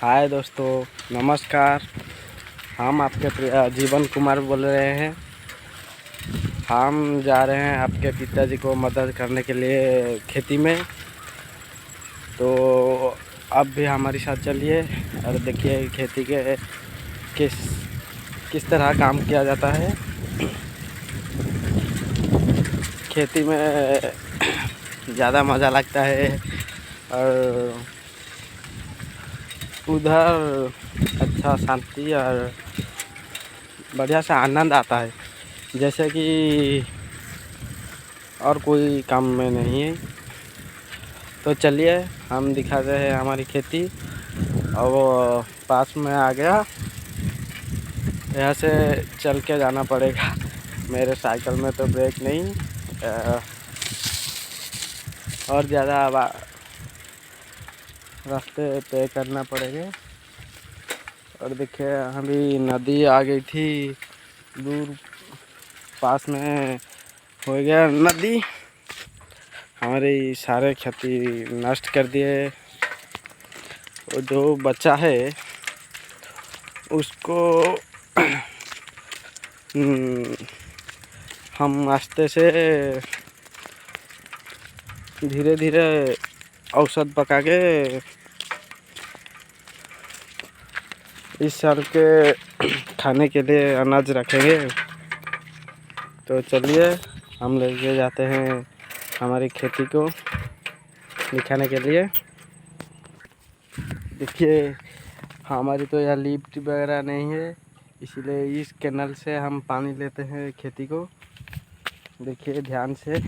हाय दोस्तों, नमस्कार। हम आपके जीवन कुमार बोल रहे हैं। हम जा रहे हैं आपके पिताजी को मदद करने के लिए खेती में। तो अब भी हमारे साथ चलिए और देखिए खेती के किस किस तरह काम किया जाता है। खेती में ज़्यादा मज़ा लगता है और उधर अच्छा शांति और बढ़िया सा आनंद आता है, जैसे कि और कोई काम में नहीं है। तो चलिए हम दिखाते हैं हमारी खेती। और वो पास में आ गया, यहाँ से चल के जाना पड़ेगा। मेरे साइकिल में तो ब्रेक नहीं, और ज़्यादा रास्ते तय करना पड़ेगा। और देखिए अभी नदी आ गई थी, दूर पास में हो गया नदी। हमारी सारे खेती नष्ट कर दिए। और जो बच्चा है उसको हम आस्ते से धीरे धीरे औषध पका के इस साल के खाने के लिए अनाज रखेंगे। तो चलिए हम लेके जाते हैं हमारी खेती को दिखाने के लिए। देखिए हमारी तो यहाँ लिफ्ट वगैरह नहीं है, इसलिए इस कैनल से हम पानी लेते हैं खेती को। देखिए ध्यान से।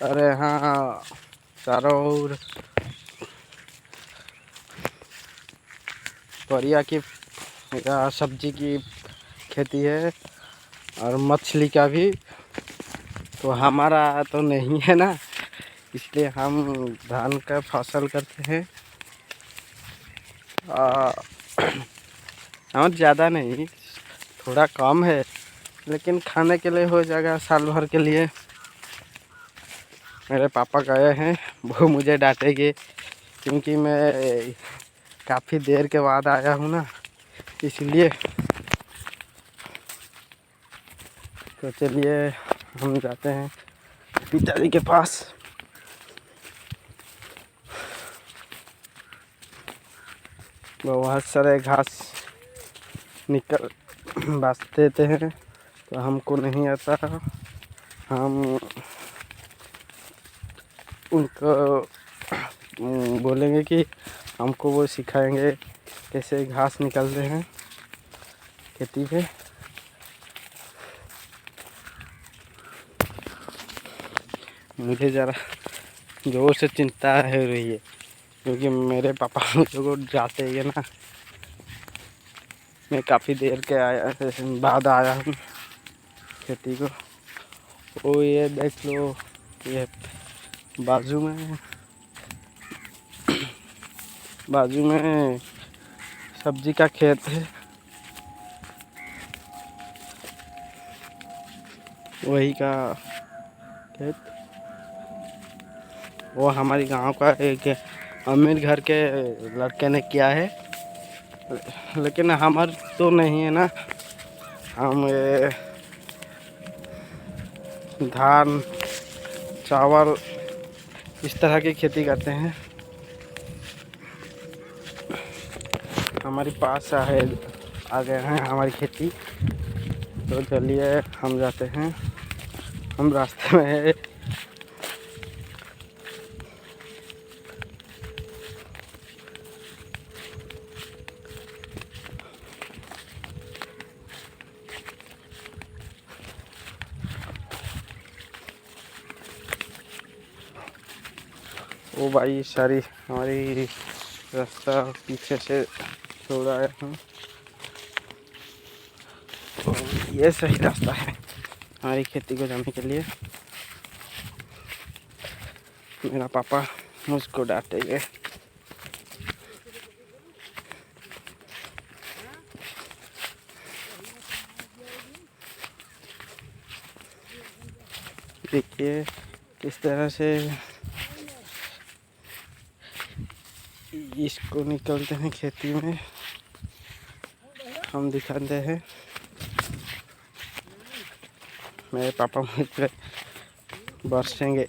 अरे हाँ, चारों ओर परिया की या सब्जी की खेती है और मछली का भी। तो हमारा तो नहीं है ना, इसलिए हम धान का फसल करते हैं। और ज़्यादा नहीं, थोड़ा कम है, लेकिन खाने के लिए हो जाएगा साल भर के लिए। मेरे पापा गए हैं, वो मुझे डांटेंगे क्योंकि मैं काफ़ी देर के बाद आया हूँ ना, इसलिए। तो चलिए हम जाते हैं पिताजी के पास। बहुत सारे घास निकल बाँधते देते हैं, तो हमको नहीं आता। हम उनको बोलेंगे कि हमको वो सिखाएंगे कैसे घास निकलते हैं खेती पे। मुझे ज़रा जोर से चिंता हो रही है, क्योंकि मेरे पापा मुझे को जाते ही है ना। मैं काफ़ी देर के बाद आया हूँ खेती को। ओ ये देख लो, ये बाजू में सब्जी का खेत है, वही का खेत। वो हमारे गांव का एक अमीर घर के लड़के ने किया है, लेकिन हमार तो नहीं है ना। हम धान चावल इस तरह की खेती करते हैं। हमारे पास आ गए हैं हमारी खेती। तो चलिए हम जाते हैं, हम रास्ते में है। ओ भाई, सारी हमारी रास्ता पीछे से छोड़ आया हूँ। तो ये सही रास्ता है हमारी खेती को जाने के लिए। मेरा पापा मुझको डांटेंगे। देखिए किस तरह से इसको निकलते हैं खेती में, हम दिखाते हैं। मेरे पापा मुझे बरसेंगे।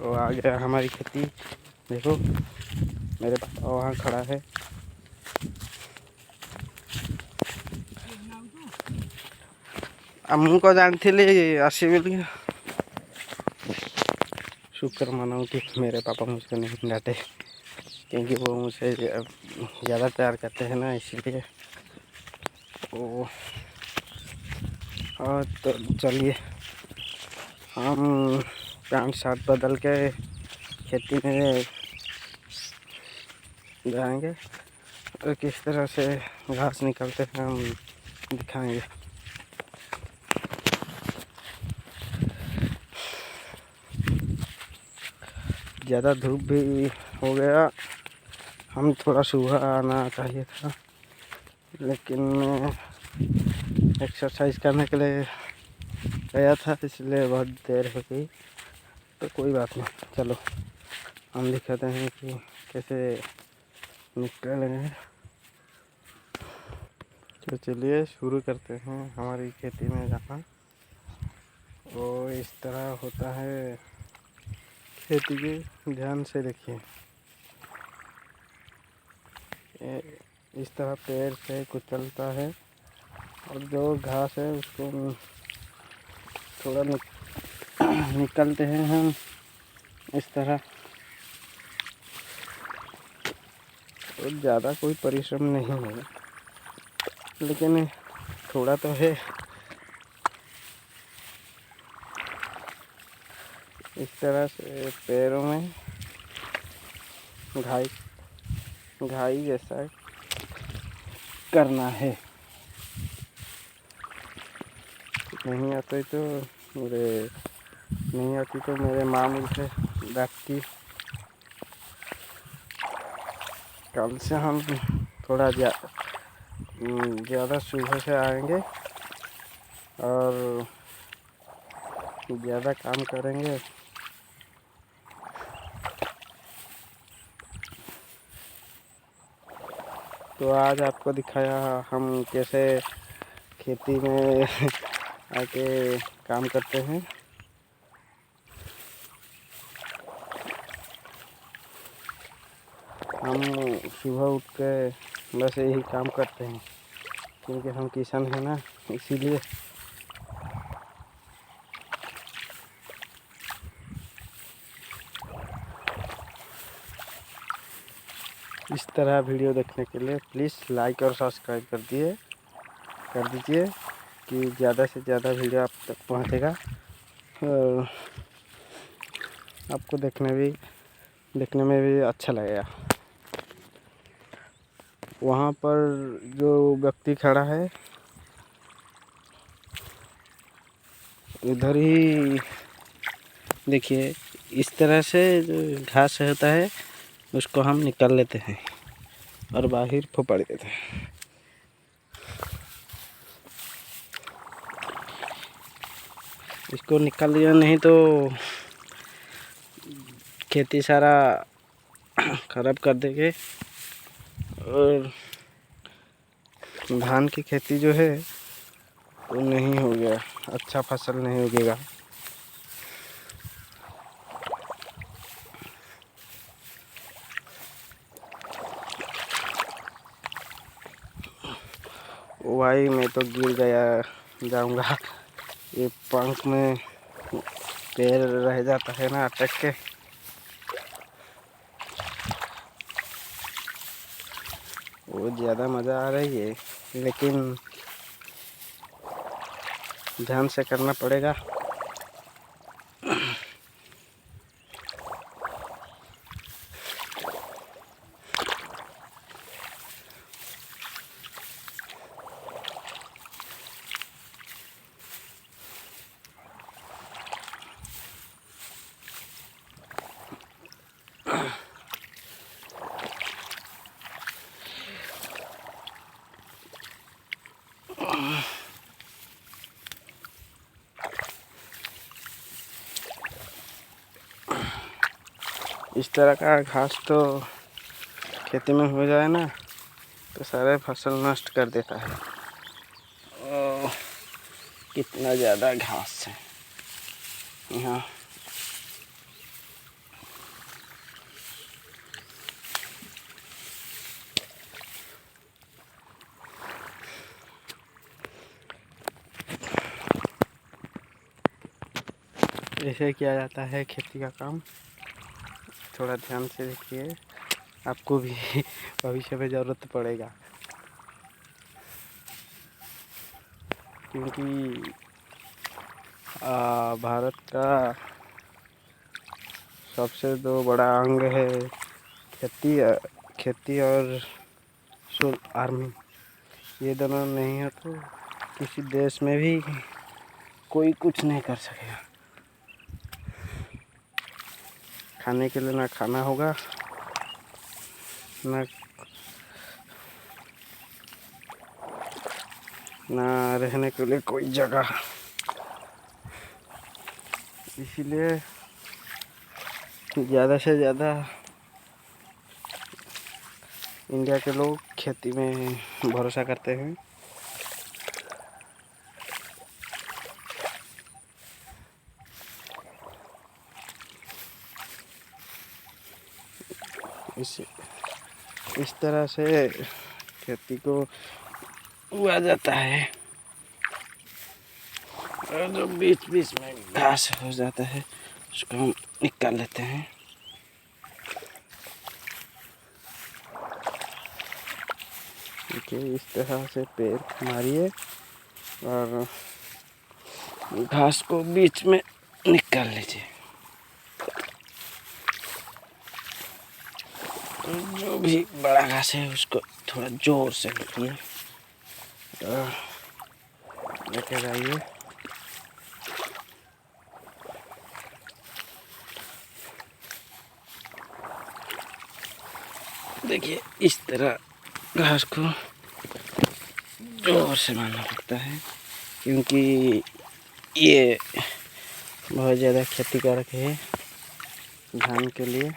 वो आ गया हमारी खेती। देखो मेरे पापा वहाँ खड़ा है। मुझे को जानती आसी बोलिए। शुक्र मानो कि मेरे पापा मुझको नहीं डांटे, क्योंकि वो मुझसे ज़्यादा प्यार करते हैं ना, इसलिए। वो और तो चलिए हम पैंट शर्ट बदल के खेती में जाएंगे और किस तरह से घास निकलते हैं हम दिखाएंगे। ज़्यादा धूप भी हो गया, हम थोड़ा सुबह आना चाहिए था, लेकिन मैं एक्सरसाइज करने के लिए गया था, इसलिए बहुत देर हो गई। तो कोई बात नहीं, चलो हम दिखाते हैं कि कैसे निकलेंगे। तो चलिए शुरू करते हैं हमारी खेती में जाना। वो इस तरह होता है खेती के, ध्यान से देखिए। इस तरह पैर से कुचलता है और जो घास है उसको थोड़ा निकलते हैं हम इस तरह। और ज़्यादा कोई परिश्रम नहीं है, लेकिन थोड़ा तो है। इस तरह से पैरों में घाई जैसा करना है। नहीं आती तो मेरे माँ मुझे डांटती। कल से हम थोड़ा ज़्यादा सुबह से आएंगे और ज़्यादा काम करेंगे। तो आज आपको दिखाया हम कैसे खेती में आके काम करते हैं। हम सुबह उठ के बस यही काम करते हैं, क्योंकि हम किसान हैं ना, इसीलिए। इस तरह वीडियो देखने के लिए प्लीज़ लाइक और सब्सक्राइब कर दीजिए कि ज़्यादा से ज़्यादा वीडियो आप तक पहुँचेगा और आपको देखने में भी अच्छा लगेगा। वहाँ पर जो व्यक्ति खड़ा है उधर ही देखिए, इस तरह से जो घास होता है उसको हम निकाल लेते हैं और बाहर फोपड़ देते हैं। इसको निकाल लिया नहीं तो खेती सारा खराब कर देंगे और धान की खेती जो है वो नहीं हो गया, अच्छा फसल नहीं उगेगा। भाई मैं तो गिर जाऊंगा। ये पंख में पैर रह जाता है ना अटक के। वो ज़्यादा मज़ा आ रही है, लेकिन ध्यान से करना पड़ेगा। इस तरह का घास तो खेती में हो जाए ना तो सारे फसल नष्ट कर देता है। ओह, कितना ज़्यादा घास है यहाँ। ऐसे किया जाता है खेती का काम। थोड़ा ध्यान से देखिए, आपको भी भविष्य में ज़रूरत पड़ेगा, क्योंकि भारत का सबसे दो बड़ा अंग है खेती और आर्मी। ये दोनों नहीं है तो किसी देश में भी कोई कुछ नहीं कर सकेगा। खाने के लिए ना खाना होगा, ना रहने के लिए कोई जगह। इसीलिए ज़्यादा से ज़्यादा इंडिया के लोग खेती में भरोसा करते हैं। इस तरह से खेती को उगाया जाता है। और जो बीच बीच में घास हो जाता है उसको हम निकाल लेते हैं। देखिए, इस तरह से पेड़ मारिए और घास को बीच में निकाल लीजिए। जो भी बड़ा घास है उसको थोड़ा जोर से निकालिए, लेके जाइए। देखिए, इस तरह घास को जोर से मारना पड़ता है, क्योंकि ये बहुत ज़्यादा क्षतिकारक है धान के लिए।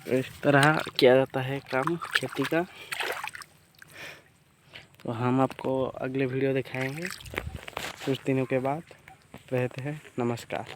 इस तरह किया जाता है काम खेती का। तो हम आपको अगले वीडियो दिखाएंगे कुछ दिनों के बाद। रहते हैं, नमस्कार।